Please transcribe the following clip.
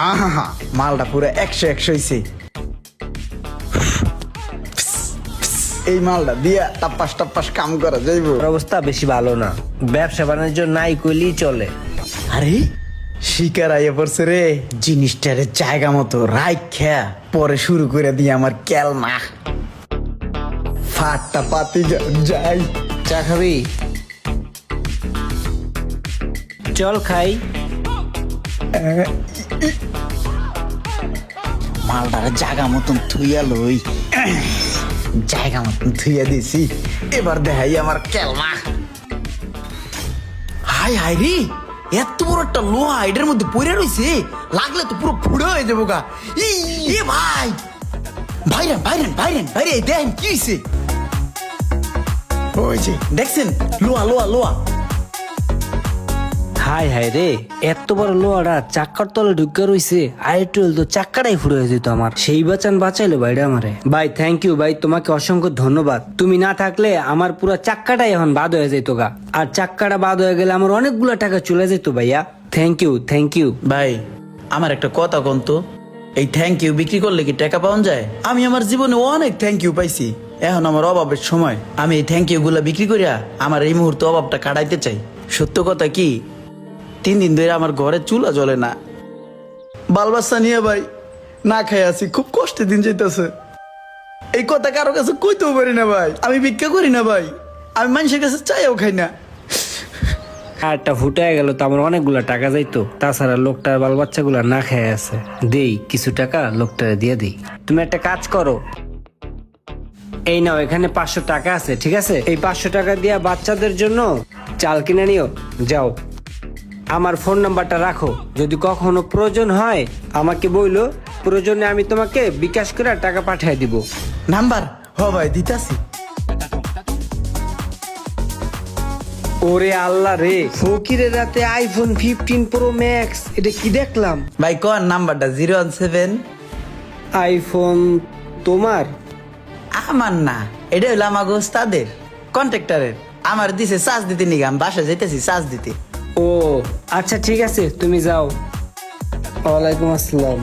আহা মালটা পুরো 100 হইছে। এই মালটা দিয়া টাপ্পাস কাম করা যাইব। ওর অবস্থা বেশি ভালো না, ব্যবসা বাণিজ্য নাই কইলেই চলে। আরে শিকার আইয়া পড়ছে রে, জিনিসটারে জায়গা মতো রাইখা পরে শুরু করে দিয়ে আমার কেলমা ফাটটা পাতি যাই। চা খাবি? চল খাই। মালটারে জায়গা মতন থুইয়া লই, জায়গা মতন থুইয়া দিছি। এবার দেখাই আমার কেলমা। হাই হাই রে, এত বড় একটা লোহা এটার মধ্যে পড়ে রয়েছে, লাগলে তো পুরো ফুড়ে হয়ে যাবো গা। এ ভাই ভাইরে দেখেন কি হয়েছে। ওই যে দেখছেন, লোহা। হাই হাই রে, এত বড় লোহাটা চাক্কার তলে ঢুকে রইছে, আর একটু হলে তো চাক্কাটাই ফুড়ে হয়ে যেত আমার। সেই বাঁচাইলো ভাইরা আমারে। ভাই থ্যাংক ইউ ভাই, তোমাকে অসংখ্য ধন্যবাদ। তুমি না থাকলে আমার পুরো চাক্কাটাই এখন বাদ হয়ে যেত গা, আর চাক্কাটা বাদ হয়ে গেলে আমার অনেকগুলো টাকা চলে যেত ভাইয়া। Thank you. ভাই আমার একটা কথা কোন তো, এই থ্যাংক ইউ বিক্রি করলে কি টাকা পাওয়া যায়? আমি আমার জীবনে অনেক থ্যাংক ইউ পাইছি, এখন আমার অভাবের সময় আমি এই থ্যাংক ইউ গুলা বিক্রি করিয়া আমার এই মুহূর্তে অভাবটা কাটাইতে চাই। সত্য কথা কি, 3 দিন ধরে আমার ঘরে চুলা জ্বলে না, বাল বাচ্চা নিয়ে ভাই না খাই আছি, খুব কষ্টে দিন যেতেছে। এই কথা কারো কাছে কইতেও পারি না ভাই, আমি ভিক্ষা করি না ভাই, আমি মানুষের কাছে চাইও খাই না। আর একটা ফুটে গেল তো আমার অনেকগুলা টাকা যাইতো, তাছাড়া লোকটার বাল বাচ্চাগুলা না খেয়ে আছে। দেই কিছু টাকা লোকটারে দিয়ে দিই। তুমি একটা কাজ করো, এই নাও এখানে 500 টাকা আছে, ঠিক আছে? এই 500 টাকা দিয়া বাচ্চাদের জন্য চাল কিনে নিও, যাও। আমার ফোন নাম্বারটা রাখো, যদি কখনো প্রয়োজন হয় আমাকে বইলো, প্রয়োজনে আমি তোমাকে বিকাশ করে টাকা পাঠিয়ে দিব। নাম্বার হ ভাই দিতাছি। ওরে আল্লাহ রে, ফকিরের রাতে আইফোন 15 প্রো ম্যাক্স, এটা কি দেখলাম? ভাই কোন নাম্বারটা? 017। আইফোন তোমার? আমার না, এটা হলো আমাগো ওস্তাদের কন্ট্রাক্টরের, আমার দিছে চার্জ দিতে নিগা, আমি বাসা যাইতেছি চার্জ দিতে। ও আচ্ছা ঠিক আছে, তুমি যাও। ওয়ালাইকুম আসসালাম।